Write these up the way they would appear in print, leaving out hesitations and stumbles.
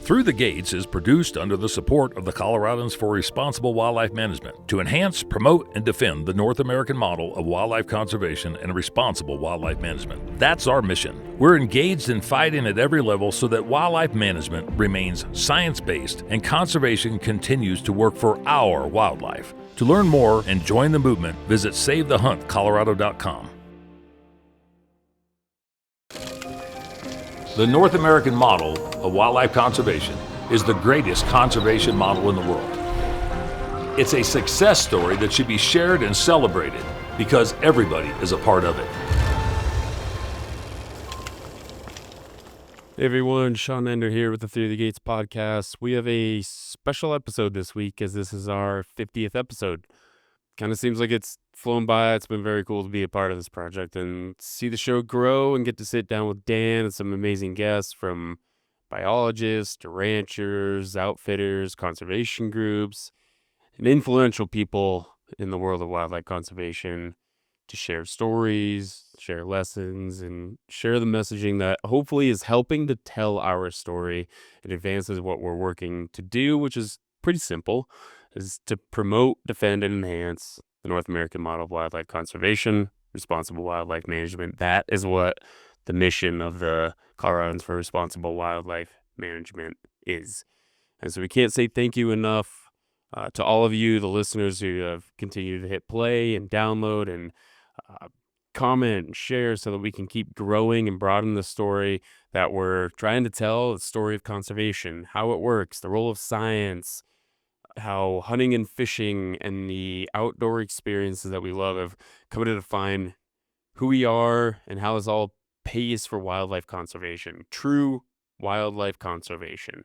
Through the Gates is produced under the support of the Coloradans for Responsible Wildlife Management to enhance, promote, and defend the North American model of wildlife conservation and responsible wildlife management. That's our mission. We're engaged in fighting at every level so that wildlife management remains science-based and conservation continues to work for our wildlife. To learn more and join the movement, visit SaveTheHuntColorado.com. The North American model of wildlife conservation is the greatest conservation model in the world. It's a success story that should be shared and celebrated because everybody is a part of it. Hey everyone, Sean Ender here with the Through the Gates podcast. We have a special episode this week as this is our 50th episode. Kind of seems like it's flown by. It's been very cool to be a part of this project and see the show grow and get to sit down with Dan and some amazing guests from biologists to ranchers, outfitters, conservation groups, and influential people in the world of wildlife conservation to share stories, share lessons, and share the messaging that hopefully is helping to tell our story and advances what we're working to do, which is pretty simple, is to promote, defend, and enhance the North American model of wildlife conservation, responsible wildlife management. That is what the mission of the Coloradans for Responsible Wildlife Management is. And so we can't say thank you enough to all of you, the listeners who have continued to hit play and download and comment and share so that we can keep growing and broaden the story that we're trying to tell, the story of conservation, how it works, the role of science, how hunting and fishing and the outdoor experiences that we love have come to define who we are and how this all pays for wildlife conservation, true wildlife conservation.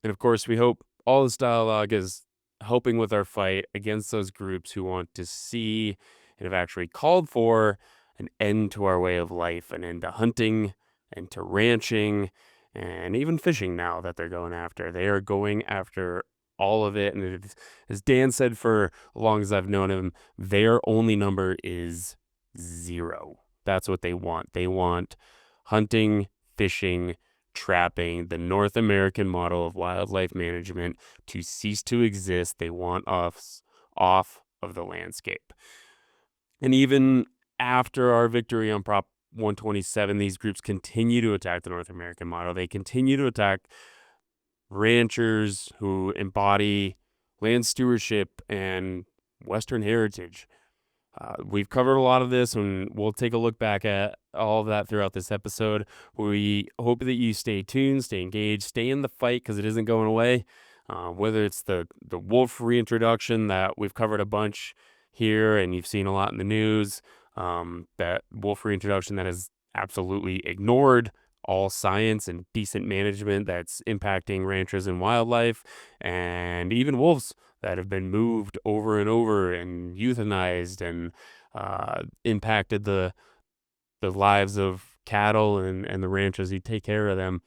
And of course, we hope all this dialogue is helping with our fight against those groups who want to see and have actually called for an end to our way of life, an end to hunting and to ranching and even fishing now that they're going after. They are going after all of it. And as Dan said, for as long as I've known him, their only number is 0. That's what they want. They want hunting, fishing, trapping, the North American model of wildlife management to cease to exist. They want us off of the landscape. And even after our victory on Prop 127, these groups continue to attack the North American model. They continue to attack ranchers who embody land stewardship and Western heritage. We've covered a lot of this, and we'll take a look back at all of that throughout this episode. We hope that you stay tuned, stay engaged, stay in the fight because it isn't going away. Whether it's the wolf reintroduction that we've covered a bunch here and you've seen a lot in the news, that wolf reintroduction that has absolutely ignored all science and decent management that's impacting ranchers and wildlife, and even wolves that have been moved over and over and euthanized and impacted the lives of cattle and the ranchers who take care of them.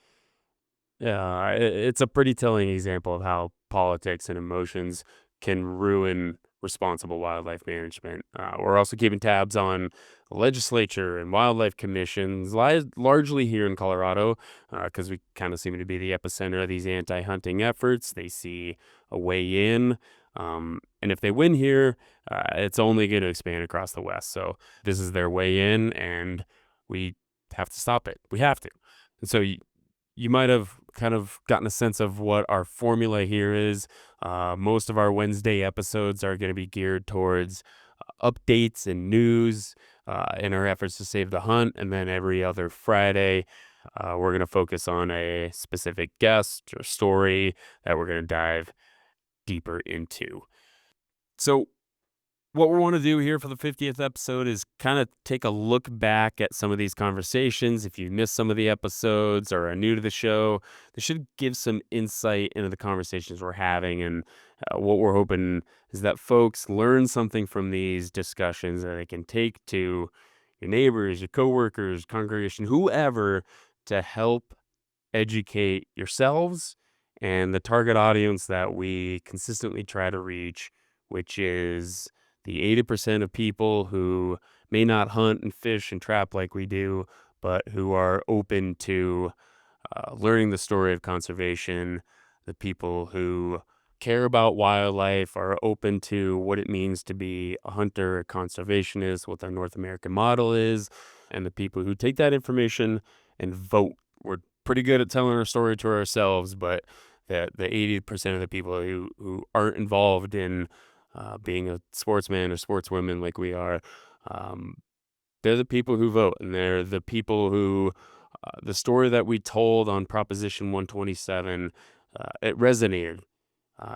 It's a pretty telling example of how politics and emotions can ruin responsible wildlife management. We're also keeping tabs on the legislature and wildlife commissions, largely here in Colorado, because we kind of seem to be the epicenter of these anti-hunting efforts. They see a way in, and if they win here, it's only going to expand across the West. So this is their way in, and we have to stop it. We have to. And so you might have kind of gotten a sense of what our formula here is. Most of our Wednesday episodes are going to be geared towards updates and news in our efforts to save the hunt. And then every other Friday, we're going to focus on a specific guest or story that we're going to dive deeper into. So what we want to do here for the 50th episode is kind of take a look back at some of these conversations. If you missed some of the episodes or are new to the show, this should give some insight into the conversations we're having. And what we're hoping is that folks learn something from these discussions that they can take to your neighbors, your coworkers, congregation, whoever, to help educate yourselves and the target audience that we consistently try to reach, which is the 80% of people who may not hunt and fish and trap like we do, but who are open to learning the story of conservation, the people who care about wildlife, are open to what it means to be a hunter, a conservationist, what our North American model is, and the people who take that information and vote. We're pretty good at telling our story to ourselves, but the 80% of the people who aren't involved in being a sportsman or sportswoman like we are, they're the people who vote, and they're the people who, the story that we told on Proposition 127, it resonated.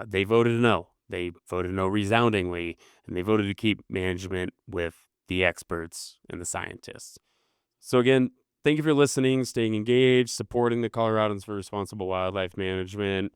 They voted no. They voted no resoundingly, and they voted to keep management with the experts and the scientists. So again, thank you for listening, staying engaged, supporting the Coloradans for Responsible Wildlife Management,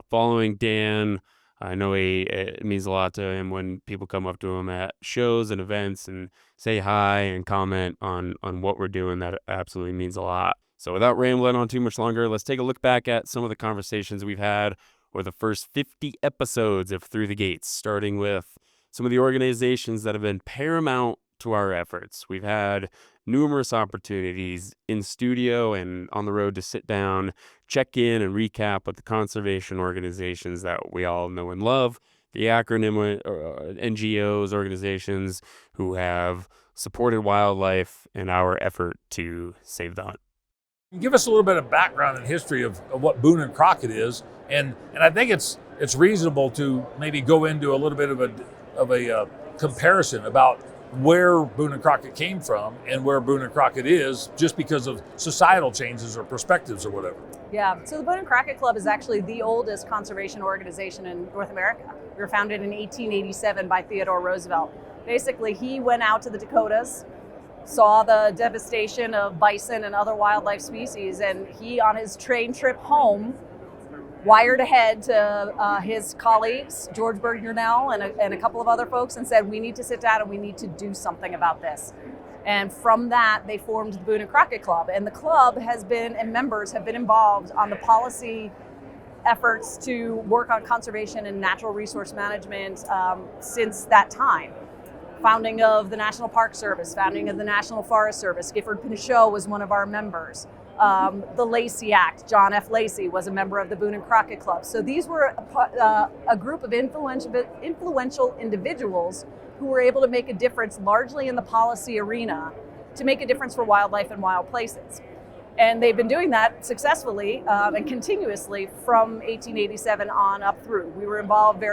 following Dan. I know it means a lot to him when people come up to him at shows and events and say hi and comment on what we're doing. That absolutely means a lot. So without rambling on too much longer, let's take a look back at some of the conversations we've had or the first 50 episodes of Through the Gates, starting with some of the organizations that have been paramount to our efforts. We've had numerous opportunities in studio and on the road to sit down, check in and recap with the conservation organizations that we all know and love, the acronym NGOs, organizations who have supported wildlife in our effort to save the hunt. Give us a little bit of background and history of what Boone and Crockett is, and I think it's reasonable to maybe go into a little bit of a comparison about where Boone and Crockett came from and where Boone and Crockett is, just because of societal changes or perspectives or whatever. Yeah, so the Boone and Crockett Club is actually the oldest conservation organization in North America. We were founded in 1887 by Theodore Roosevelt. Basically, he went out to the Dakotas, saw the devastation of bison and other wildlife species, and he, on his train trip home, wired ahead to his colleagues, George Bergnell and a couple of other folks, and said, we need to sit down and we need to do something about this. And from that, they formed the Boone and Crockett Club. And the club has been, and members have been involved on the policy efforts to work on conservation and natural resource management since that time. Founding of the National Park Service, founding of the National Forest Service. Gifford Pinchot was one of our members. The Lacey Act, John F. Lacey was a member of the Boone and Crockett Club. So these were a group of influential individuals who were able to make a difference largely in the policy arena to make a difference for wildlife and wild places. And they've been doing that successfully and continuously from 1887 on up through. We were involved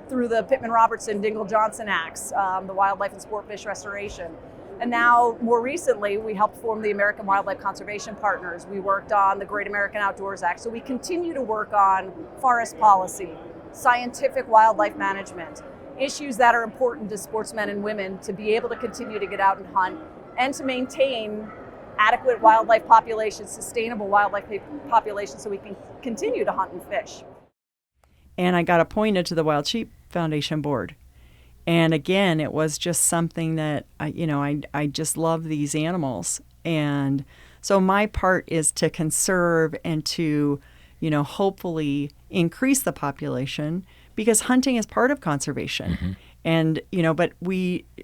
through the Pittman-Robertson, Dingell-Johnson Acts, the Wildlife and Sport Fish Restoration. And now, more recently, we helped form the American Wildlife Conservation Partners. We worked on the Great American Outdoors Act. So we continue to work on forest policy, scientific wildlife management, issues that are important to sportsmen and women to be able to continue to get out and hunt and to maintain adequate wildlife populations, sustainable wildlife populations, so we can continue to hunt and fish. And I got appointed to the Wild Sheep Foundation board. And again, it was just something that, I just love these animals. And so my part is to conserve and to, hopefully increase the population, because hunting is part of conservation. Mm-hmm. And, but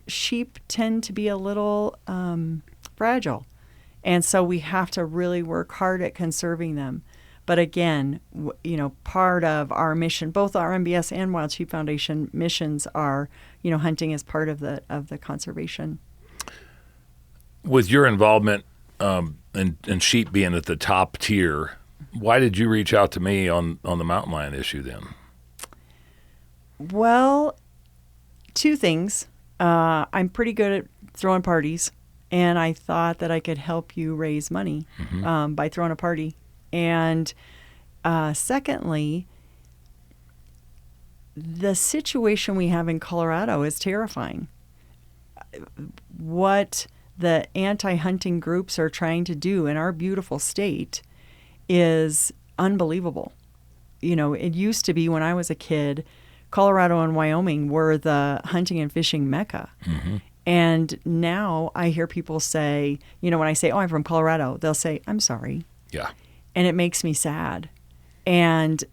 sheep tend to be a little fragile. And so we have to really work hard at conserving them. But again, part of our mission, both our MBS and Wild Sheep Foundation missions are, hunting as part of the conservation. With your involvement and sheep being at the top tier, why did you reach out to me on the mountain lion issue then? Well, two things. I'm pretty good at throwing parties, and I thought that I could help you raise money by throwing a party. And secondly, the situation we have in Colorado is terrifying. What the anti-hunting groups are trying to do in our beautiful state is unbelievable. It used to be, when I was a kid, Colorado and Wyoming were the hunting and fishing mecca. Mm-hmm. And now I hear people say, when I say, I'm from Colorado, they'll say, I'm sorry. Yeah. And it makes me sad. And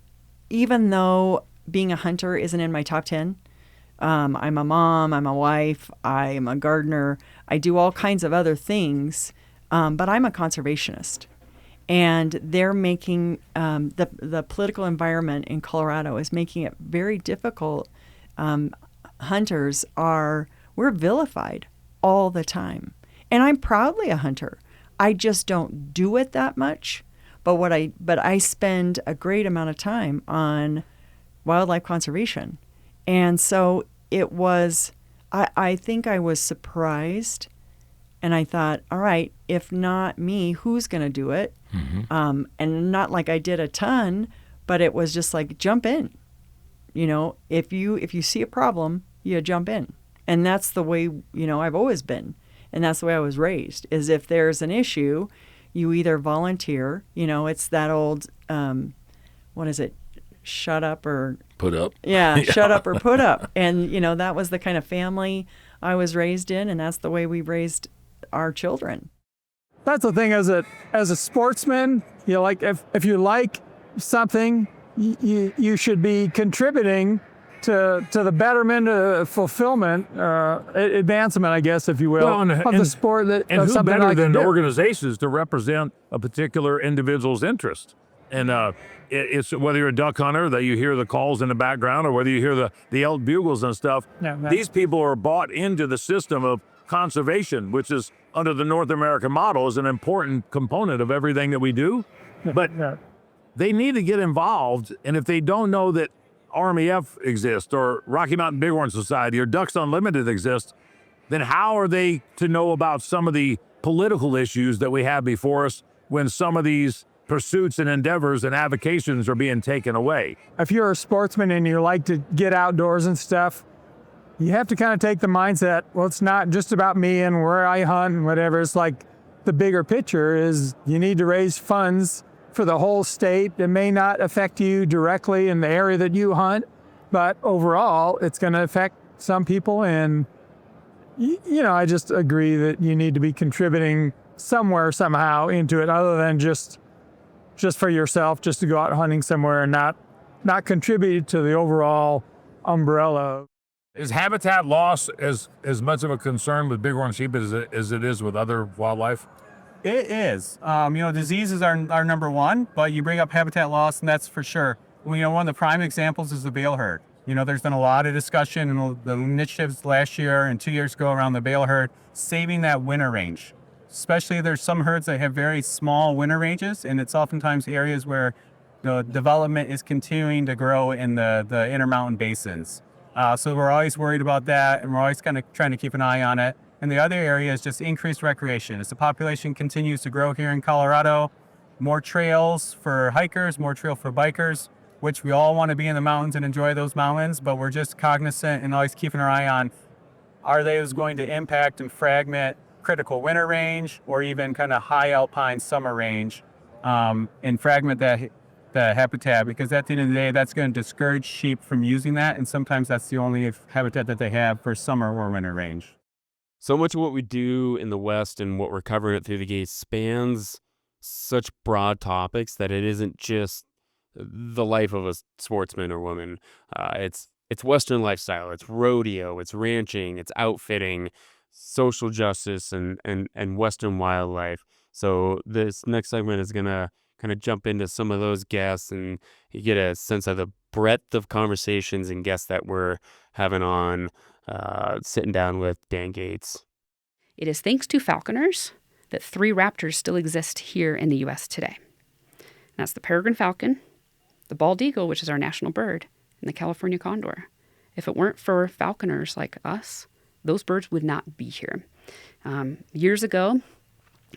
even though being a hunter isn't in my top 10, I'm a mom, I'm a wife, I'm a gardener, I do all kinds of other things, but I'm a conservationist. And they're making the political environment in Colorado is making it very difficult. Hunters we're vilified all the time. And I'm proudly a hunter. I just don't do it that much. But I spend a great amount of time on wildlife conservation. And so it was, I think I was surprised. And I thought, all right, if not me, who's going to do it? Mm-hmm. And not like I did a ton, but it was just like, jump in. If you see a problem, you jump in. And that's the way, I've always been. And that's the way I was raised, is if there's an issue, you either volunteer, it's that old, what is it? Shut up or... Put up. Yeah, shut up or put up. And, that was the kind of family I was raised in, and that's the way we raised our children. That's the thing as a sportsman, if you like something, you should be contributing to the betterment, fulfillment, advancement, I guess, if you will, of the sport. And who better than organizations to represent a particular individual's interest? And it's whether you're a duck hunter that you hear the calls in the background, or whether you hear the elk bugles and stuff. Yeah, these people are bought into the system of conservation, which is under the North American model is an important component of everything that we do. But they need to get involved. And if they don't know that RMEF exists or Rocky Mountain Bighorn Society or Ducks Unlimited exists, then how are they to know about some of the political issues that we have before us when some of these pursuits and endeavors and avocations are being taken away? If you're a sportsman and you like to get outdoors and stuff, you have to kind of take the mindset, well, it's not just about me and where I hunt and whatever. It's like the bigger picture is you need to raise funds for the whole state. It may not affect you directly in the area that you hunt, but overall, it's going to affect some people. And, I just agree that you need to be contributing somewhere, somehow into it, other than just for yourself, just to go out hunting somewhere and not contribute to the overall umbrella. Is habitat loss as much of a concern with bighorn sheep as it is with other wildlife? It is. Diseases are number one, but you bring up habitat loss, and that's for sure. One of the prime examples is the bale herd. There's been a lot of discussion in the initiatives last year and 2 years ago around the bale herd, saving that winter range. Especially there's some herds that have very small winter ranges, and it's oftentimes areas where the development is continuing to grow in the intermountain basins. So we're always worried about that, and we're always kind of trying to keep an eye on it. And the other area is just increased recreation. As the population continues to grow here in Colorado, more trails for hikers, more trail for bikers, which we all want to be in the mountains and enjoy those mountains, but we're just cognizant and always keeping our eye on, are those going to impact and fragment critical winter range or even kind of high alpine summer range, and fragment the habitat, because at the end of the day, that's going to discourage sheep from using that, and sometimes that's the only habitat that they have for summer or winter range. So much of what we do in the West and what we're covering at Through the Gates spans such broad topics that it isn't just the life of a sportsman or woman. It's Western lifestyle, it's rodeo, it's ranching, it's outfitting, social justice, and Western wildlife. So this next segment is going to kind of jump into some of those guests, and you get a sense of the breadth of conversations and guests that we're having on, sitting down with Dan Gates. It is thanks to falconers that 3 raptors still exist here in the U.S. today. And that's the peregrine falcon, the bald eagle, which is our national bird, and the California condor. If it weren't for falconers like us, those birds would not be here. Years ago,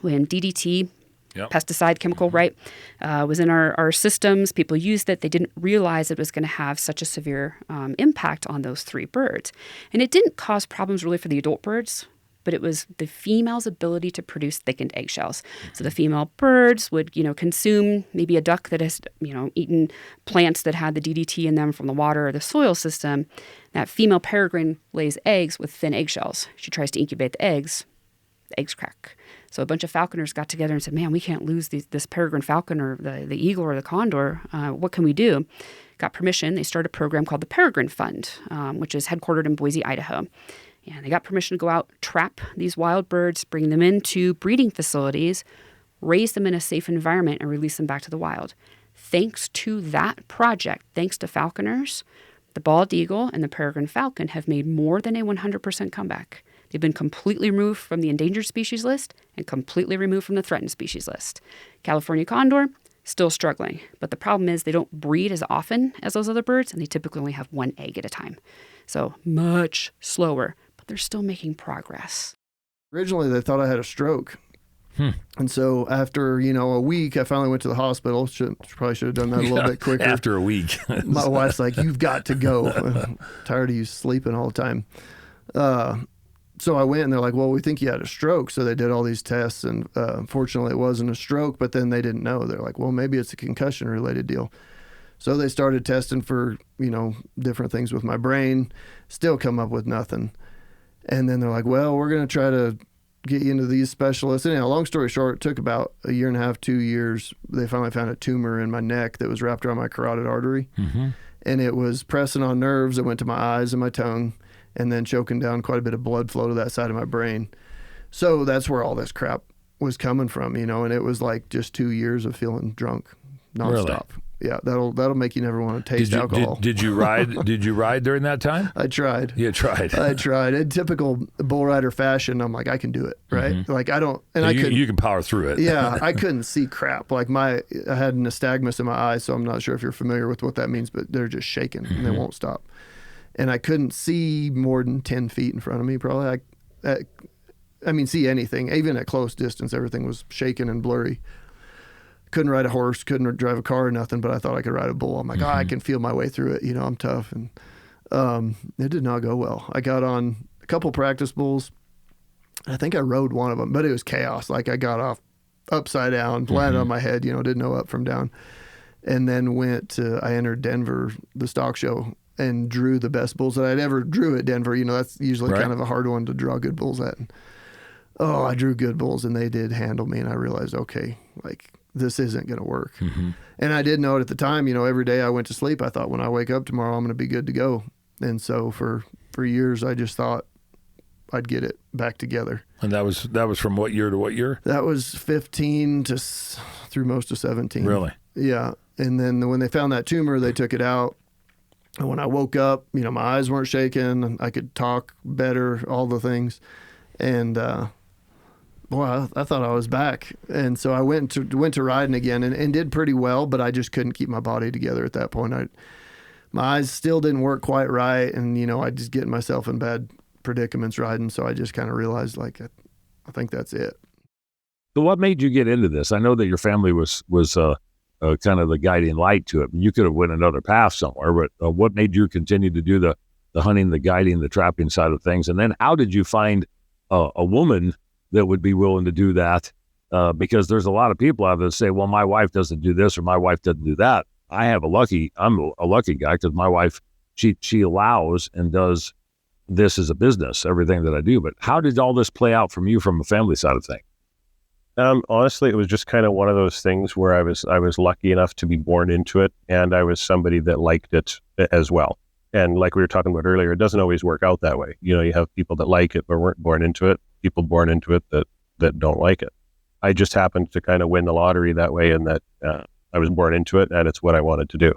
when DDT, pesticide chemical, was in our systems, people used it. They didn't realize it was going to have such a severe impact on those 3 birds. And it didn't cause problems really for the adult birds, but it was the female's ability to produce thickened eggshells. So the female birds would, consume maybe a duck that has, eaten plants that had the DDT in them from the water or the soil system. That female peregrine lays eggs with thin eggshells. She tries to incubate the eggs crack. So a bunch of falconers got together and said, man, we can't lose this peregrine falcon or the eagle or the condor. What can we do? Got permission. They started a program called the Peregrine Fund, which is headquartered in Boise, Idaho. And they got permission to go out, trap these wild birds, bring them into breeding facilities raise them in a safe environment, and release them back to the wild. Thanks to that project, thanks to falconers, the bald eagle and the peregrine falcon have made more than a 100% comeback. They've been completely removed from the endangered species list and completely removed from the threatened species list. California condor, still struggling. But the problem is they don't breed as often as those other birds, and they typically only have one egg at a time. So much slower, but they're still making progress. Originally, they thought I had a stroke. And so after, a week, I finally went to the hospital. Probably should have done that a little bit quicker. After a week. My wife's like, you've got to go. I'm tired of you sleeping all the time. So I went, and they're like, well, we think you had a stroke. So they did all these tests, and unfortunately, it wasn't a stroke, but then they didn't know. They're like, well, maybe it's a concussion-related deal. So they started testing for, different things with my brain, still come up with nothing. And then they're like, well, we're going to try to get you into these specialists. Anyhow, long story short, it took about 1.5 years, 2 years. They finally found a tumor in my neck that was wrapped around my carotid artery. And it was pressing on nerves that went to my eyes and my tongue, and then choking down quite a bit of blood flow to that side of my brain. So that's where all this crap was coming from, and it was like just 2 years of feeling drunk nonstop. Really? Yeah, that'll make you never want to taste alcohol. Did you ride? Did you ride during that time? I tried. You tried. I tried. In typical bull rider fashion, I'm like, I can do it, right? Like I don't, and I couldn't. You can power through it. Yeah, I couldn't see crap. Like I had nystagmus in my eye, so I'm not sure if you're familiar with what that means, but they're just shaking and they won't stop. And I couldn't see more than 10 feet in front of me, probably. See anything, even at close distance. Everything was shaking and blurry. Couldn't ride a horse, couldn't drive a car or nothing, but I thought I could ride a bull. I'm like, I can feel my way through it. I'm tough. And it did not go well. I got on a couple practice bulls. I think I rode one of them, but it was chaos. Like I got off upside down, landed on my head, didn't know up from down. And then I entered Denver, the stock show, and drew the best bulls that I'd ever drew at Denver. That's usually kind of a hard one to draw good bulls at. And, I drew good bulls, and they did handle me. And I realized, okay, this isn't going to work. And I did know it at the time. Every day I went to sleep, I thought, when I wake up tomorrow, I'm going to be good to go. And so for years, I just thought I'd get it back together. And that was from what year to what year? That was 15 through most of 17. Really? Yeah. And then when they found that tumor, they took it out. And when I woke up, my eyes weren't shaking. I could talk better, all the things. And, I thought I was back. And so I went to riding again and did pretty well, but I just couldn't keep my body together at that point. My eyes still didn't work quite right. And, I just getting myself in bad predicaments riding. So I just kind of realized, I think that's it. So what made you get into this? I know that your family was kind of the guiding light to it. You could have went another path somewhere, but what made you continue to do the hunting, the guiding, the trapping side of things? And then how did you find a woman that would be willing to do that? Because there's a lot of people out there that say, well, my wife doesn't do this or my wife doesn't do that. I'm a lucky guy because my wife, she allows and does this as a business, everything that I do. But how did all this play out from you from a family side of things? Honestly, it was just kind of one of those things where I was lucky enough to be born into it, and I was somebody that liked it as well. And like we were talking about earlier, it doesn't always work out that way. You have people that like it but weren't born into it, people born into it that don't like it. I just happened to kind of win the lottery that way, and that I was born into it, and it's what I wanted to do.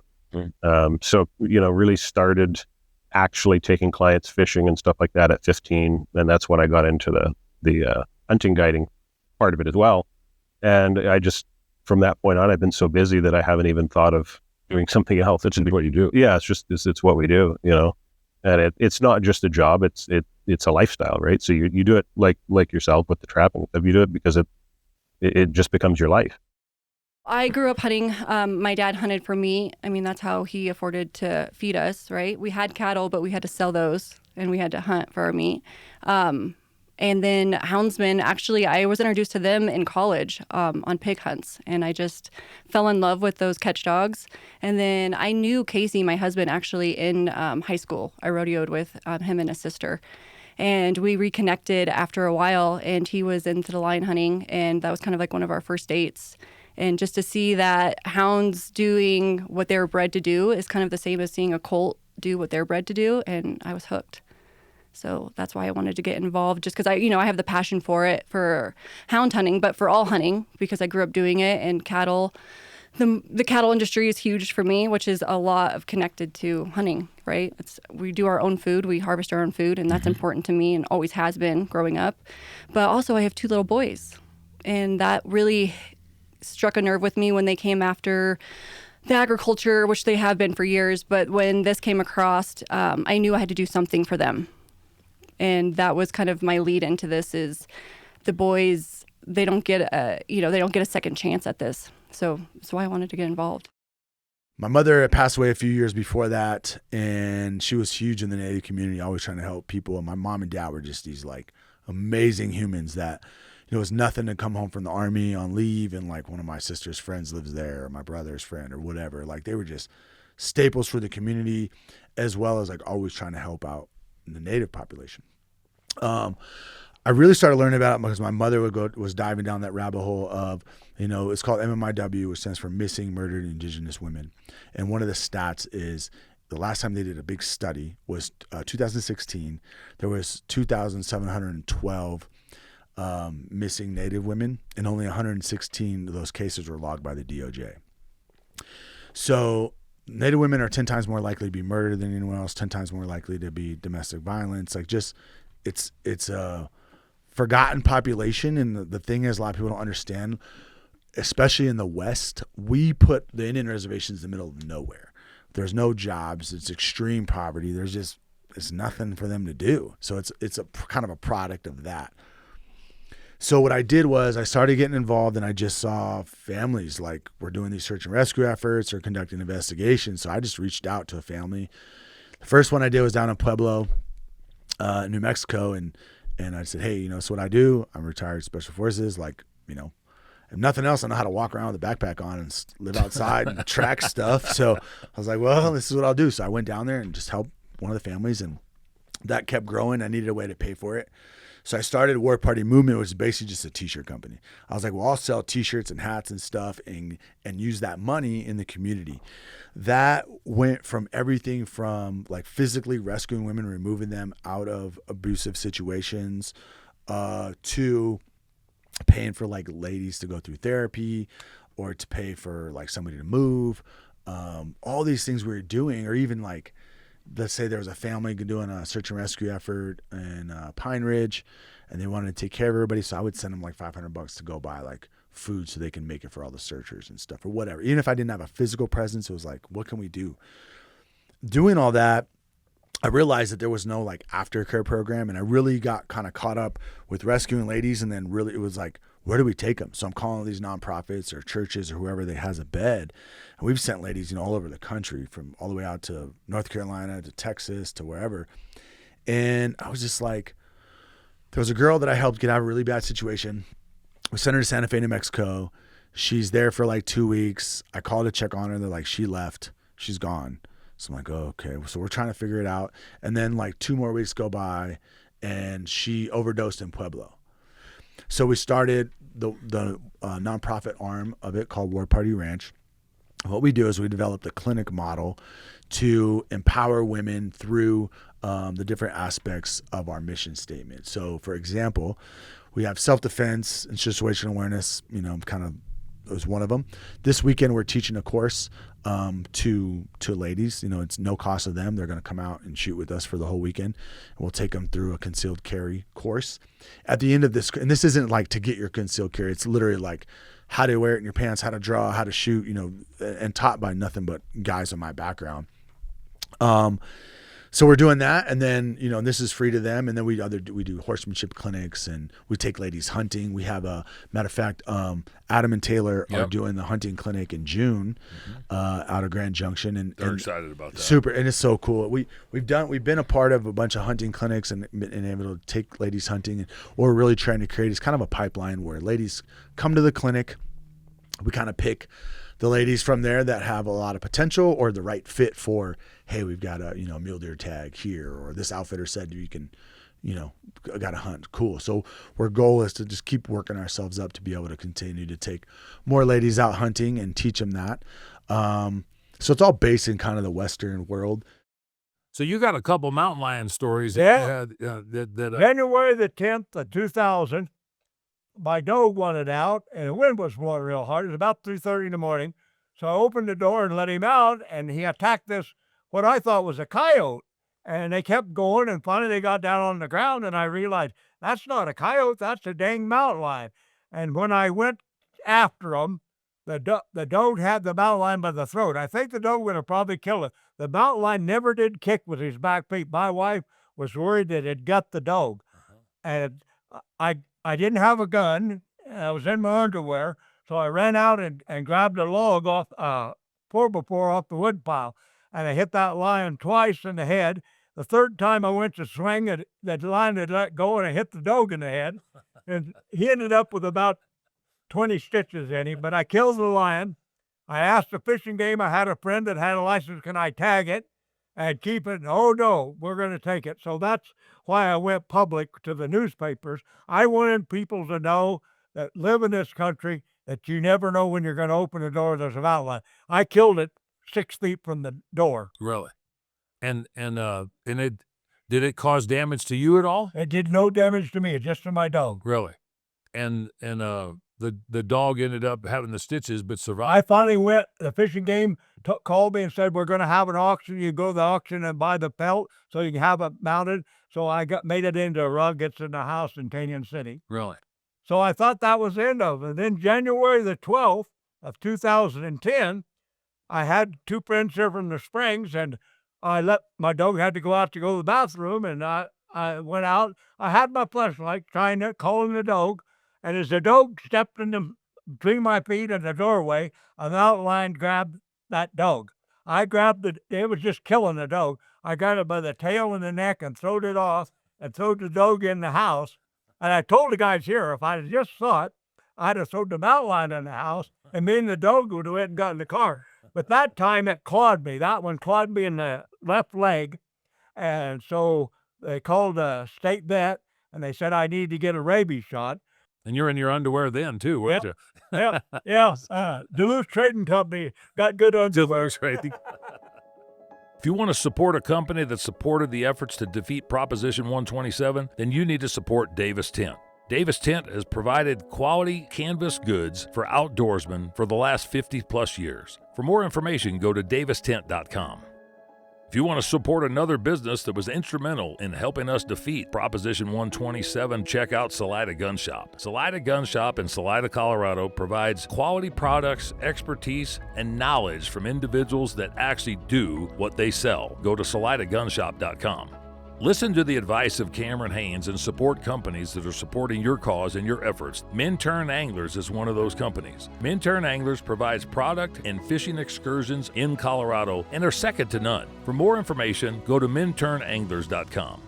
So really started actually taking clients fishing and stuff like that at 15, and that's when I got into the hunting guiding part of it as well. And I just, from that point on, I've been so busy that I haven't even thought of doing something else. It's what you do. Yeah, it's what we do, and it's not just a job. It's a lifestyle, right? So you do it like yourself with the trapping. You do it because it just becomes your life. I grew up hunting. My dad hunted for me. That's how he afforded to feed us, right? We had cattle, but we had to sell those, and we had to hunt for our meat. And then houndsmen, actually, I was introduced to them in college on pig hunts, and I just fell in love with those catch dogs. And then I knew Casey, my husband, actually in high school. I rodeoed with him and his sister. And we reconnected after a while, and he was into the lion hunting, and that was kind of like one of our first dates. And just to see that hounds doing what they were bred to do is kind of the same as seeing a colt do what they're bred to do, and I was hooked. So that's why I wanted to get involved, just because I have the passion for it, for hound hunting, but for all hunting, because I grew up doing it. And cattle, the cattle industry is huge for me, which is a lot of connected to hunting, right? We do our own food, we harvest our own food, and that's important to me and always has been growing up. But also I have 2 little boys, and that really struck a nerve with me when they came after the agriculture, which they have been for years. But when this came across, I knew I had to do something for them. And that was kind of my lead into this, is the boys, they don't get a second chance at this. So that's why I wanted to get involved. My mother had passed away a few years before that, and she was huge in the Native community, always trying to help people. And my mom and dad were just these like amazing humans that, it was nothing to come home from the army on leave and like one of my sister's friends lives there, or my brother's friend or whatever. Like they were just staples for the community, as well as like always trying to help out the Native population. I really started learning about it because my mother was diving down that rabbit hole of, it's called MMIW, which stands for Missing Murdered Indigenous Women. And one of the stats is the last time they did a big study was 2016. There was 2,712 missing Native women, and only 116 of those cases were logged by the DOJ. So Native women are 10 times more likely to be murdered than anyone else, 10 times more likely to be domestic violence. Like just, it's a forgotten population. And the thing is, a lot of people don't understand, especially in the West, we put the Indian reservations in the middle of nowhere. There's no jobs. It's extreme poverty. It's nothing for them to do. So it's a kind of a product of that. So what I did was I started getting involved, and I just saw families like we're doing these search and rescue efforts or conducting investigations. So I just reached out to a family. The first one I did was down in Pueblo, New Mexico. And I said, hey, so what I do, I'm retired Special Forces. Like, if nothing else, I know how to walk around with a backpack on and live outside and track stuff. So I was like, well, this is what I'll do. So I went down there and just helped one of the families, and that kept growing. I needed a way to pay for it. So I started War Party Movement, which is basically just a t-shirt company. I was like, well, I'll sell t-shirts and hats and stuff and use that money in the community. That went from everything from like physically rescuing women, removing them out of abusive situations, to paying for like ladies to go through therapy, or to pay for like somebody to move. All these things we were doing, or even like, let's say there was a family doing a search and rescue effort in Pine Ridge, and they wanted to take care of everybody. So I would send them like $500 to go buy like food so they can make it for all the searchers and stuff, or whatever. Even if I didn't have a physical presence, it was like, what can we do? Doing all that, I realized that there was no like aftercare program, and I really got kind of caught up with rescuing ladies. And then really it was like, where do we take them? So I'm calling these nonprofits or churches or whoever that has a bed. And we've sent ladies, all over the country, from all the way out to North Carolina to Texas to wherever. And I was just like, there was a girl that I helped get out of a really bad situation. We sent her to Santa Fe, New Mexico. She's there for like 2 weeks. I called to check on her. They're like, she left. She's gone. So I'm like, oh, okay. So we're trying to figure it out. And then like 2 more weeks go by, and she overdosed in Pueblo. So we started the nonprofit arm of it called War Party Ranch. What we do is we developed a clinic model to empower women through the different aspects of our mission statement. So, for example, we have self-defense and situational awareness, kind of was one of them. This weekend, we're teaching a course to ladies. It's no cost to them. They're going to come out and shoot with us for the whole weekend. And we'll take them through a concealed carry course. At the end of this, and this isn't like to get your concealed carry. It's literally like how to wear it in your pants, how to draw, how to shoot, and taught by nothing but guys in my background. So we're doing that, and then and this is free to them. And then we do horsemanship clinics, and we take ladies hunting. We have a matter of fact, Adam and Taylor are doing the hunting clinic in June, out of Grand Junction, and they're excited about that. Super, and it's so cool. We've been a part of a bunch of hunting clinics and been able to take ladies hunting. And what we're really trying to create is kind of a pipeline where ladies come to the clinic. We kind of pick the ladies from there that have a lot of potential or the right fit for, hey, we've got a mule deer tag here, or this outfitter said you can, got to hunt. Cool. So our goal is to just keep working ourselves up to be able to continue to take more ladies out hunting and teach them that. So it's all based in kind of the Western world. So you got a couple mountain lion stories. Yeah. That January the 10th of 2000, my dog wanted out, and the wind was blowing real hard. It was about 3:30 in the morning. So I opened the door and let him out, and he attacked this, what I thought was a coyote. And they kept going, and finally they got down on the ground, and I realized, that's not a coyote, that's a dang mountain lion. And when I went after him, the dog had the mountain lion by the throat. I think the dog would have probably killed it. The mountain lion never did kick with his back feet. My wife was worried that it got the dog. And I didn't have a gun. I was in my underwear. So I ran out and grabbed a log off, 4x4 off the wood pile. And I hit that lion twice in the head. The third time I went to swing, that lion had let go, and I hit the dog in the head. And he ended up with about 20 stitches in him, but I killed the lion. I asked the fishing game. I had a friend that had a license. Can I tag it and keep it? Oh, no, we're going to take it. So that's why I went public to the newspapers. I wanted people to know that live in this country that you never know when you're going to open the door, there's a mountain lion. I killed it 6 feet from the door. really, and did it cause damage to you at all? It did no damage to me, just to my dog. Really, and the dog ended up having the stitches, but survived. I finally went, the fishing game called me and said, we're going to have an auction. You go to the auction and buy the pelt so you can have it mounted. So I made it into a rug. It's in the house in Canyon City. Really, So I thought that was the end of it. And then January the 12th of 2010, I had 2 friends here from the Springs, and my dog had to go out to go to the bathroom, and I went out. I had my flashlight calling the dog, and as the dog stepped between my feet and the doorway, a mountain lion grabbed that dog. I grabbed it was just killing the dog. I got it by the tail and the neck and throwed it off and threw the dog in the house. And I told the guys here, if I had just saw it, I'd have thrown the mountain lion in the house, and me and the dog would have went and got in the car. But that time it clawed me. That one clawed me in the left leg. And so they called a state vet, and they said I need to get a rabies shot. and you're in your underwear then too, weren't you? Yeah. Duluth Trading Company got good underwear. Duluth Trading. If you want to support a company that supported the efforts to defeat Proposition 127, then you need to support Davis Tent. Davis Tent has provided quality canvas goods for outdoorsmen for the last 50-plus years. For more information, go to davistent.com. If you want to support another business that was instrumental in helping us defeat Proposition 127, check out Salida Gun Shop. Salida Gun Shop in Salida, Colorado provides quality products, expertise, and knowledge from individuals that actually do what they sell. Go to salidagunshop.com. Listen to the advice of Cameron Haynes and support companies that are supporting your cause and your efforts. Minturn Anglers is one of those companies. Minturn Anglers provides product and fishing excursions in Colorado and are second to none. For more information, go to minturnanglers.com.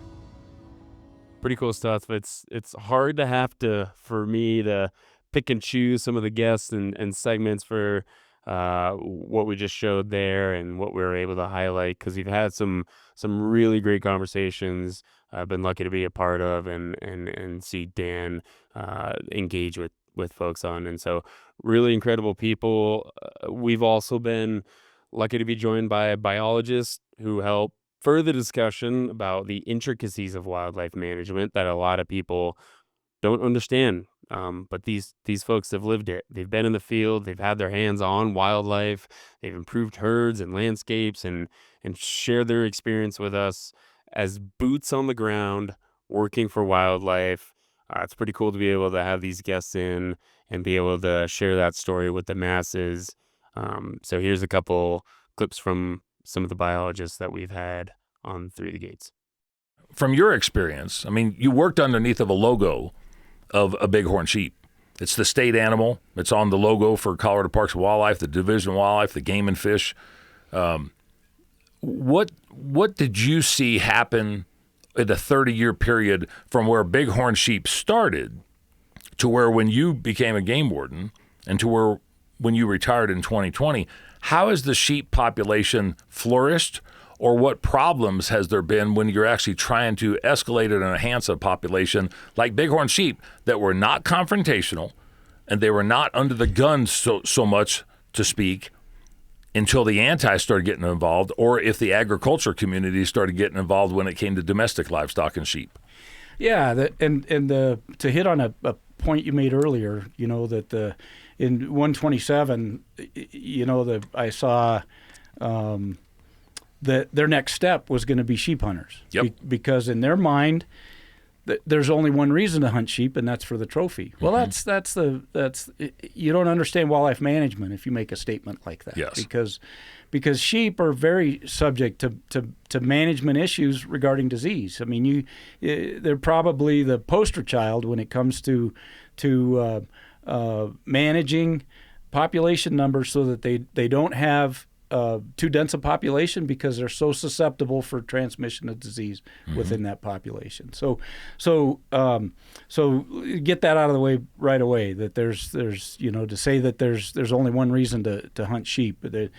Pretty cool stuff. It's hard for me to pick and choose some of the guests and segments for what we just showed there and what we were able to highlight, because we've had some really great conversations I've been lucky to be a part of and see Dan engage with folks on. And so really incredible people. We've also been lucky to be joined by biologists who help further discussion about the intricacies of wildlife management that a lot of people don't understand. But these folks have lived it. They've been in the field. They've had their hands on wildlife. They've improved herds and landscapes and shared their experience with us as boots on the ground working for wildlife. It's pretty cool to be able to have these guests in and be able to share that story with the masses. So here's a couple clips from some of the biologists that we've had on Through the Gates. From your experience, I mean, you worked underneath of a logo of a bighorn sheep. It's the state animal. It's on the logo for Colorado Parks and Wildlife, the Division of Wildlife, the Game and Fish. What did you see happen in the 30-year period from where bighorn sheep started to where when you became a game warden and to where when you retired in 2020? How has the sheep population flourished, or what problems has there been when you're actually trying to escalate and enhance a population like bighorn sheep that were not confrontational and they were not under the gun so much to speak, until the anti started getting involved, or if the agriculture community started getting involved when it came to domestic livestock and sheep. Yeah, to hit on a point you made earlier, that in 127, I saw that their next step was going to be sheep hunters. Yep. Because in their mind, there's only one reason to hunt sheep, and that's for the trophy. Well, that's you don't understand wildlife management if you make a statement like that. Yes. Because sheep are very subject to management issues regarding disease. I mean, they're probably the poster child when it comes to managing population numbers so that they don't have too dense a population, because they're so susceptible for transmission of disease within that population. So get that out of the way right away. That there's to say that there's only one reason to hunt sheep. I'd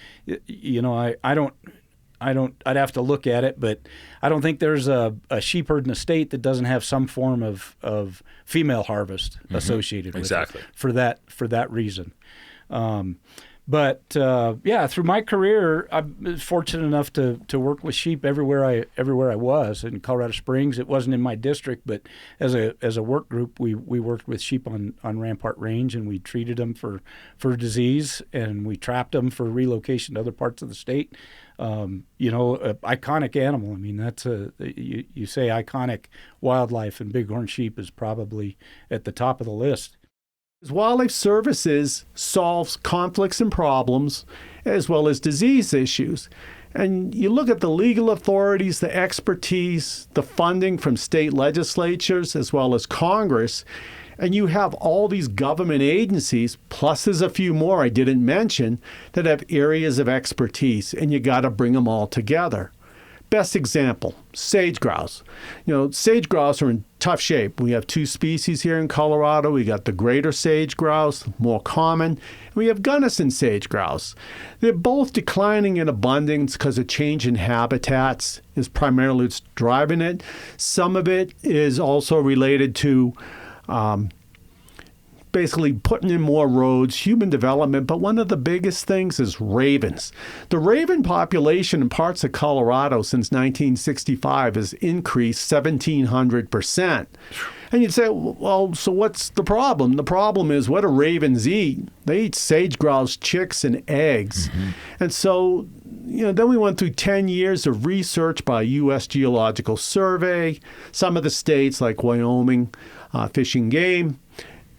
have to look at it, but I don't think there's a sheep herd in the state that doesn't have some form of female harvest associated with it for that reason. But through my career, I was fortunate enough to work with sheep everywhere I was. In Colorado Springs, it wasn't in my district, but as a work group, we worked with sheep on Rampart Range, and we treated them for disease, and we trapped them for relocation to other parts of the state. An iconic animal. I mean, that's you say iconic wildlife, and bighorn sheep is probably at the top of the list. Wildlife Services solves conflicts and problems as well as disease issues. And you look at the legal authorities, the expertise, the funding from state legislatures as well as Congress, and you have all these government agencies, plus there's a few more I didn't mention, that have areas of expertise, and you got to bring them all together. Best example, sage grouse. Sage grouse are in tough shape. We have two species here in Colorado. We got the greater sage grouse, more common. And we have Gunnison sage grouse. They're both declining in abundance because of change in habitats is primarily what's driving it. Some of it is also related to basically putting in more roads, human development, but one of the biggest things is ravens. The raven population in parts of Colorado since 1965 has increased 1,700%. And you'd say, well, so what's the problem? The problem is, what do ravens eat? They eat sage grouse chicks and eggs. And so, then we went through 10 years of research by U.S. Geological Survey, some of the states like Wyoming, Fish and Game,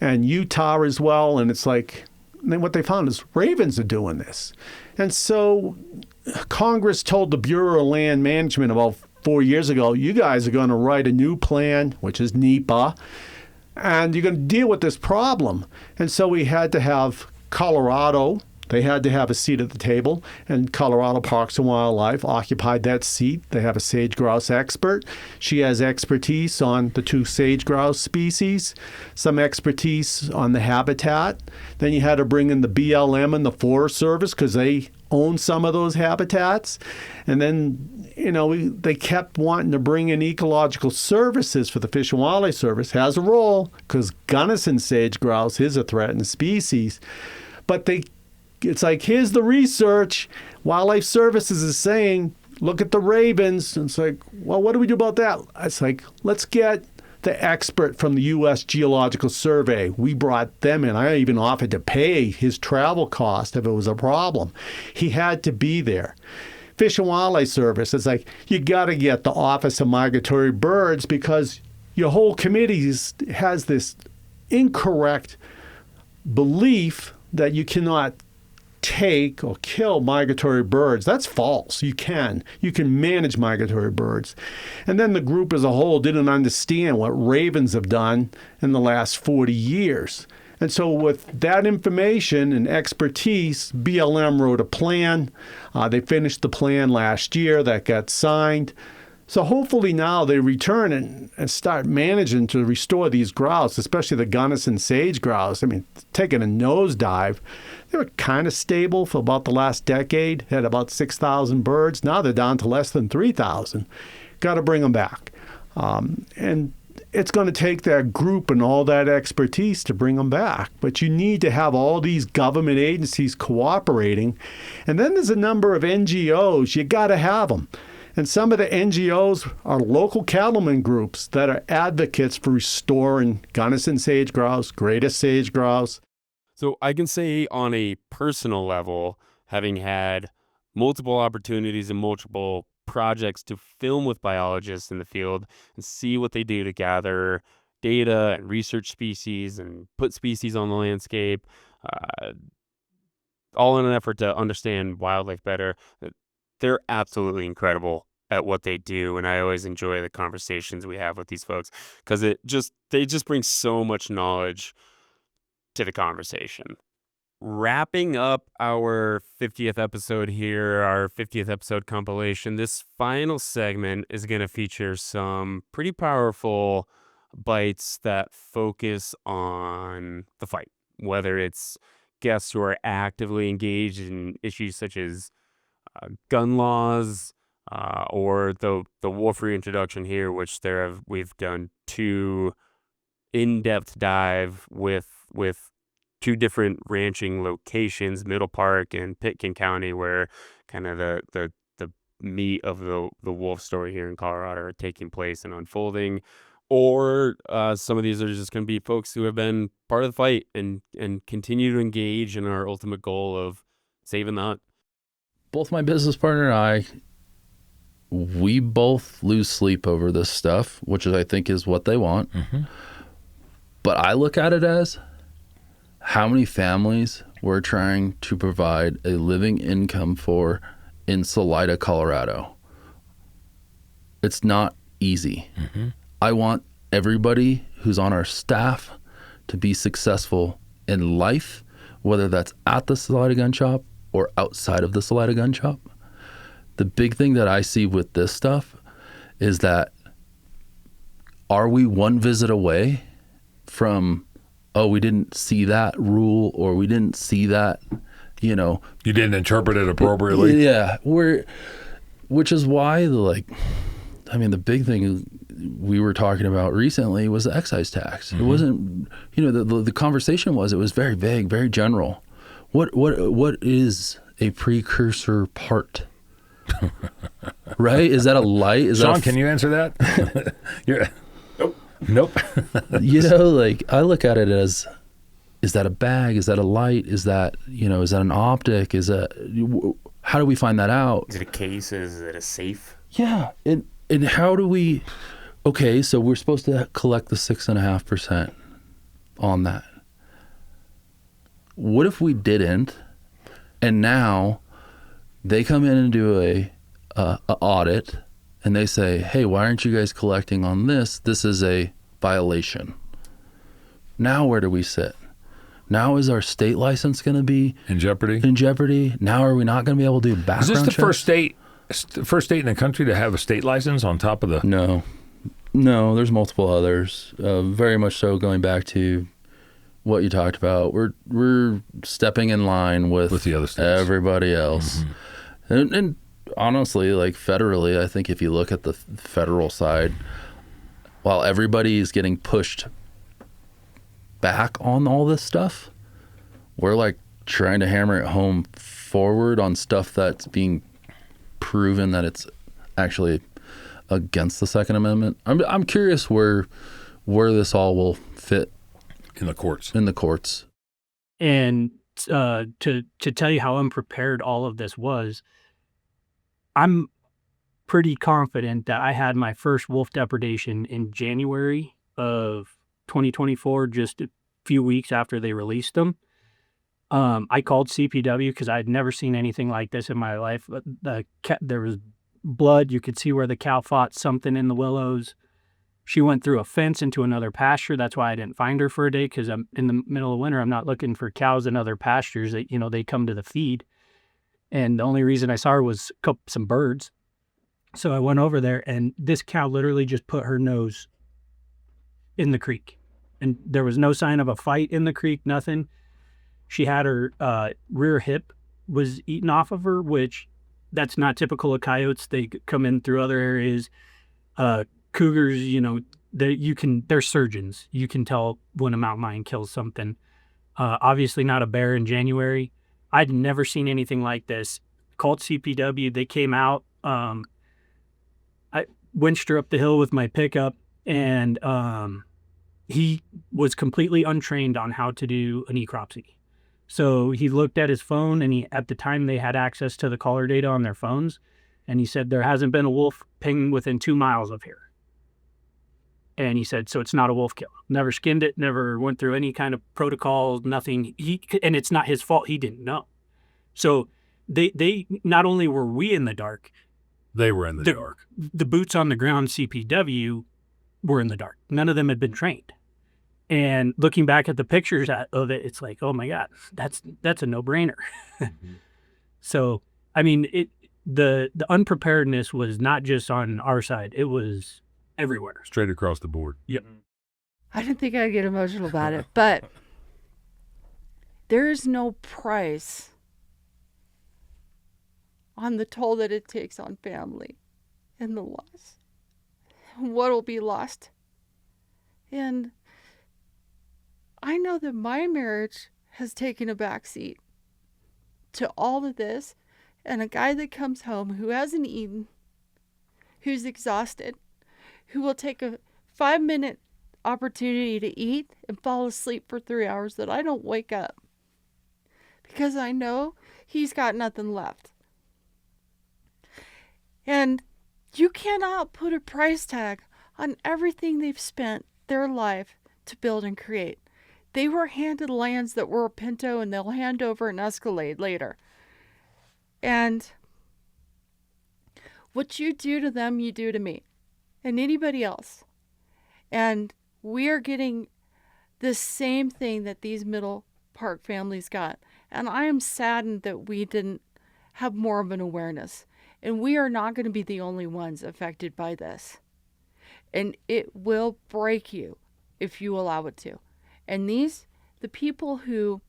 and Utah as well. And it's like, what they found is ravens are doing this. And so Congress told the Bureau of Land Management about 4 years ago, you guys are going to write a new plan, which is NEPA, and you're going to deal with this problem. And so we had to have Colorado, they had to have a seat at the table, and Colorado Parks and Wildlife occupied that seat. They have a sage grouse expert. She has expertise on the two sage grouse species, some expertise on the habitat. Then you had to bring in the BLM and the Forest Service because they own some of those habitats. And then, they kept wanting to bring in ecological services for the Fish and Wildlife Service. Has a role because Gunnison sage grouse is a threatened species. But it's like, here's the research. Wildlife Services is saying, look at the ravens. And it's like, well, what do we do about that? It's like, let's get the expert from the U.S. Geological Survey. We brought them in. I even offered to pay his travel cost if it was a problem. He had to be there. Fish and Wildlife Service, it's like, you got to get the Office of Migratory Birds because your whole committee has this incorrect belief that you cannot take or kill migratory birds. That's false. You can manage migratory birds. And then the group as a whole didn't understand what ravens have done in the last 40 years. And so with that information and expertise, BLM wrote a plan. They finished the plan last year that got signed. So hopefully now they return and start managing to restore these grouse, especially the Gunnison sage grouse. I mean, taking a nosedive. They were kind of stable for about the last decade, had about 6,000 birds. Now they're down to less than 3,000. Got to bring them back. And it's going to take that group and all that expertise to bring them back. But you need to have all these government agencies cooperating. And then there's a number of NGOs. You got to have them. And some of the NGOs are local cattlemen groups that are advocates for restoring Gunnison sage grouse, greatest sage grouse. So I can say on a personal level, having had multiple opportunities and multiple projects to film with biologists in the field and see what they do to gather data and research species and put species on the landscape, all in an effort to understand wildlife better. They're absolutely incredible at what they do, and I always enjoy the conversations we have with these folks because they just bring so much knowledge to the conversation. Wrapping up our 50th episode here, our 50th episode compilation, this final segment is going to feature some pretty powerful bites that focus on the fight, whether it's guests who are actively engaged in issues such as gun laws or the wolf reintroduction here, which we've done 2 in-depth dive with 2 different ranching locations, Middle Park and Pitkin County, where kind of the meat of the wolf story here in Colorado are taking place and unfolding. Or some of these are just going to be folks who have been part of the fight and continue to engage in our ultimate goal of saving the hunt. Both my business partner and I, we both lose sleep over this stuff, which I think is what they want. Mm-hmm. But I look at it as how many families we're trying to provide a living income for in Salida, Colorado. It's not easy. Mm-hmm. I want everybody who's on our staff to be successful in life, whether that's at the Salida Gun Shop or outside of the Salida Gun Shop. The big thing that I see with this stuff is that are we one visit away from, oh, we didn't see that rule or we didn't see that, you didn't interpret it appropriately. Yeah. Which is why the big thing we were talking about recently was the excise tax. Mm-hmm. It wasn't, the conversation it was very vague, very general. What is a precursor part? Right? Is that a light? Sean, can you answer that? Nope. I look at it as, is that a bag? Is that a light? Is that, is that an optic? How do we find that out? Is it a case? Is it a safe? Yeah. And how do we, okay, so we're supposed to collect the 6.5% on that. What if we didn't? And now they come in and do a audit and they say, hey, why aren't you guys collecting on this? This is a violation. Now where do we sit? Now is our state license going to be in jeopardy? Now are we not going to be able to do background checks? Is this the first state in the country to have a state license on top of the... No, there's multiple others. Very much so going back to what you talked about. We're stepping in line with the other states. Everybody else. Mm-hmm. And honestly, federally, I think if you look at the federal side, while everybody is getting pushed back on all this stuff, we're trying to hammer it home forward on stuff that's being proven that it's actually against the Second Amendment. I'm curious where this all will fit in the courts. And to tell you how unprepared all of this was, I'm pretty confident that I had my first wolf depredation in January of 2024, just a few weeks after they released them. I called CPW because I had never seen anything like this in my life. There was blood. You could see where the cow fought something in the willows. She went through a fence into another pasture. That's why I didn't find her for a day, because I'm in the middle of winter. I'm not looking for cows in other pastures that, they come to the feed. And the only reason I saw her was some birds. So I went over there, and this cow literally just put her nose in the creek. And there was no sign of a fight in the creek, nothing. She had her rear hip was eaten off of her, which that's not typical of coyotes. They come in through other areas. Cougars, they're surgeons. You can tell when a mountain lion kills something. Obviously not a bear in January. I'd never seen anything like this. Called CPW. They came out. I winched her up the hill with my pickup, and he was completely untrained on how to do an necropsy. So he looked at his phone, and at the time they had access to the caller data on their phones, and he said, there hasn't been a wolf ping within 2 miles of here. And he said, so it's not a wolf kill. Never skinned it, never went through any kind of protocol, nothing. And it's not his fault. He didn't know. So they not only were we in the dark, they were in the dark. The boots on the ground CPW were in the dark. None of them had been trained. And looking back at the pictures of it, it's like, oh my God, that's a no-brainer. Mm-hmm. So, I mean, the unpreparedness was not just on our side. It was everywhere. Straight across the board. Yep. I didn't think I'd get emotional about it, but there is no price on the toll that it takes on family and the loss. What will be lost. And I know that my marriage has taken a backseat to all of this, and a guy that comes home who hasn't eaten, who's exhausted, who will take a 5-minute opportunity to eat and fall asleep for 3 hours that I don't wake up because I know he's got nothing left. And you cannot put a price tag on everything they've spent their life to build and create. They were handed lands that were a Pinto, and they'll hand over an Escalade later. And what you do to them, you do to me and anybody else. And we are getting the same thing that these Middle Park families got. And I am saddened that we didn't have more of an awareness. And we are not going to be the only ones affected by this. And it will break you if you allow it to. And the people who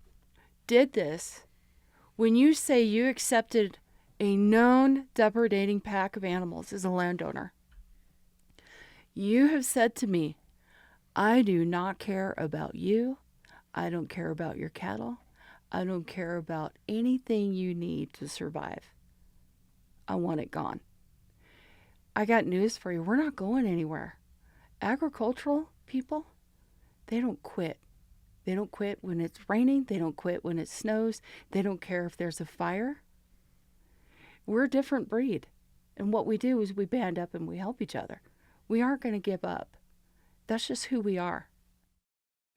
did this, when you say you accepted a known depredating pack of animals as a landowner, you have said to me, I do not care about you. I don't care about your cattle. I don't care about anything you need to survive. I want it gone. I got news for you. We're not going anywhere. Agricultural people, they don't quit. They don't quit when it's raining. They don't quit when it snows. They don't care if there's a fire. We're a different breed. And what we do is we band up and we help each other. We aren't going to give up. That's just who we are.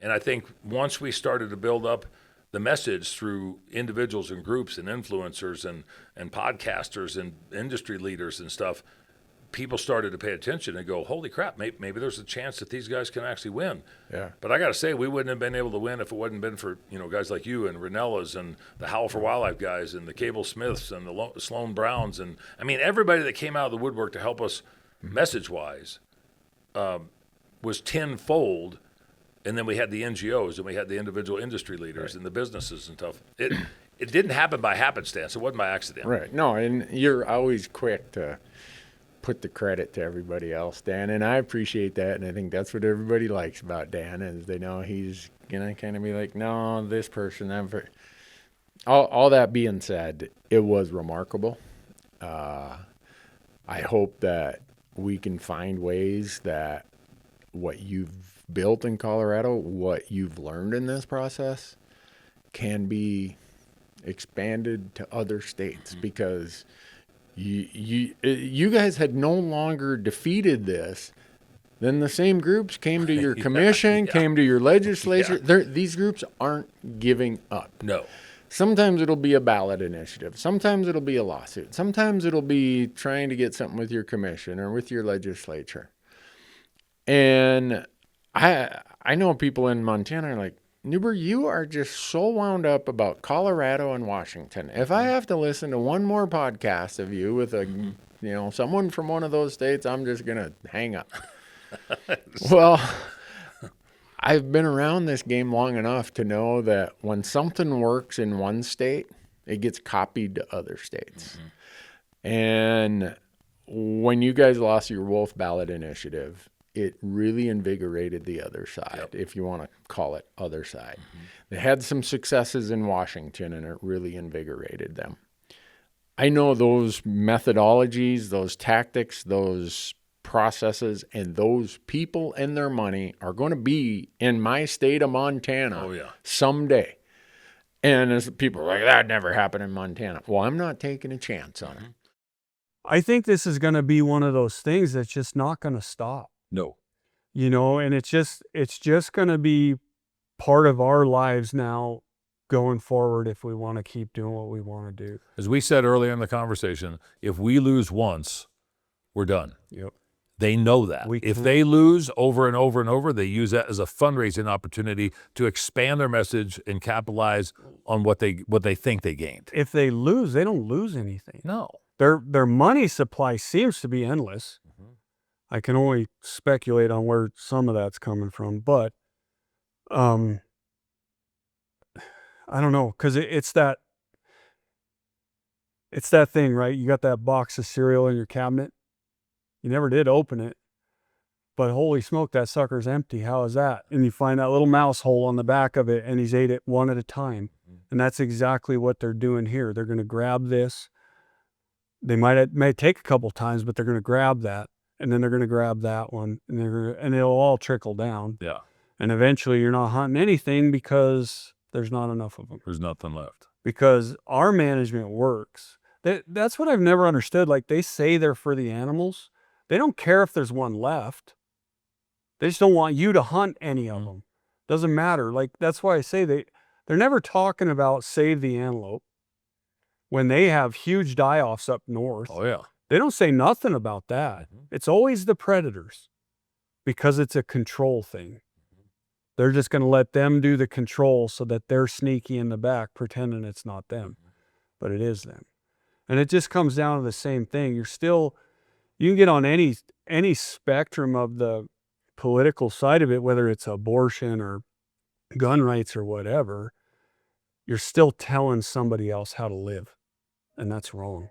And I think once we started to build up the message through individuals and groups and influencers and podcasters and industry leaders and stuff, people started to pay attention and go, holy crap, maybe there's a chance that these guys can actually win. Yeah. But I got to say, we wouldn't have been able to win if it wasn't been for, guys like you and Ranellas and the Howl for Wildlife guys and the Cable Smiths and the Sloan Browns. And I mean, everybody that came out of the woodwork to help us message-wise was tenfold. And then we had the NGOs and we had the individual industry leaders and the businesses and stuff. It didn't happen by happenstance. It wasn't by accident. Right. No, and you're always quick to put the credit to everybody else, Dan, and I appreciate that, and I think that's what everybody likes about Dan is they know he's gonna kind of be like, no, this person, all that being said, it was remarkable. I hope that we can find ways that what you've built in Colorado, what you've learned in this process, can be expanded to other states, because you guys had no longer defeated this. Then the same groups came to your commission, came to your legislature. These groups aren't giving up. No. Sometimes it'll be a ballot initiative. Sometimes it'll be a lawsuit. Sometimes it'll be trying to get something with your commission or with your legislature. And I know people in Montana are like, Newberg, you are just so wound up about Colorado and Washington. If I have to listen to one more podcast of you with someone from one of those states, I'm just going to hang up. Well, I've been around this game long enough to know that when something works in one state, it gets copied to other states. Mm-hmm. And when you guys lost your wolf ballot initiative, it really invigorated the other side, if you want to call it other side. They had some successes in Washington, and it really invigorated them. I know those methodologies, those tactics, those processes, and those people and their money are going to be in my state of Montana someday. And as people are like, that never happened in Montana. Well, I'm not taking a chance on it. I think this is going to be one of those things that's just not going to stop. No. You know, and it's just going to be part of our lives now going forward if we want to keep doing what we want to do. As we said earlier in the conversation, if we lose once, we're done. Yep. They know that. If they lose over and over and over, they use that as a fundraising opportunity to expand their message and capitalize on what they think they gained. If they lose, they don't lose anything. No. Their money supply seems to be endless. I can only speculate on where some of that's coming from, but I don't know, because it's that thing, right? You got that box of cereal in your cabinet. You never did open it, but holy smoke, that sucker's empty. How is that? And you find that little mouse hole on the back of it, and he's ate it one at a time. And that's exactly what they're doing here. They're going to grab this. They may take a couple times, but they're going to grab that, and then they're going to grab that one, and it'll all trickle down. Yeah. And eventually you're not hunting anything because there's not enough of them. There's nothing left. Because our management works. That's what I've never understood. Like, they say they're for the animals. They don't care if there's one left. They just don't want you to hunt any of them. Doesn't matter. Like, that's why I say they're never talking about save the antelope when they have huge die-offs up north. Oh, yeah. They don't say nothing about that. It's always the predators because it's a control thing. They're just going to let them do the control so that they're sneaky in the back pretending it's not them, but it is them. And it just comes down to the same thing. You can get on any spectrum of the political side of it, whether it's abortion or gun rights or whatever, you're still telling somebody else how to live, and that's wrong.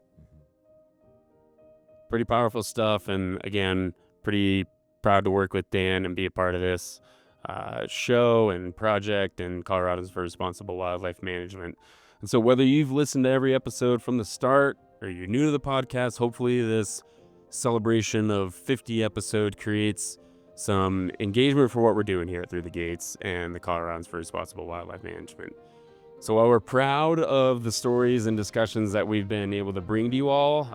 Pretty powerful stuff, and again, pretty proud to work with Dan and be a part of this show and project and Coloradans for Responsible Wildlife Management. And so whether you've listened to every episode from the start or you're new to the podcast, hopefully this celebration of 50 episode creates some engagement for what we're doing here at Through the Gates and the Coloradans for Responsible Wildlife Management. So while we're proud of the stories and discussions that we've been able to bring to you all,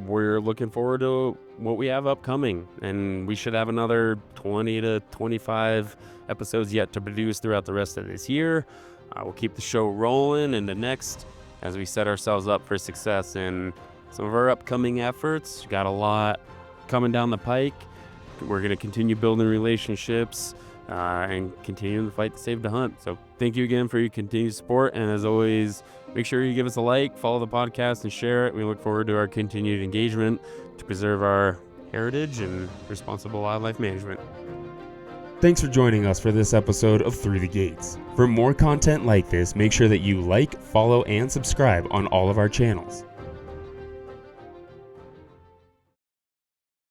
we're looking forward to what we have upcoming. And we should have another 20 to 25 episodes yet to produce throughout the rest of this year. We'll keep the show rolling into next as we set ourselves up for success in some of our upcoming efforts. We've got a lot coming down the pike. We're going to continue building relationships and continue the fight to save the hunt. So thank you again for your continued support. And as always, make sure you give us a like, follow the podcast, and share it. We look forward to our continued engagement to preserve our heritage and responsible wildlife management. Thanks for joining us for this episode of Through the Gates. For more content like this, make sure that you like, follow, and subscribe on all of our channels.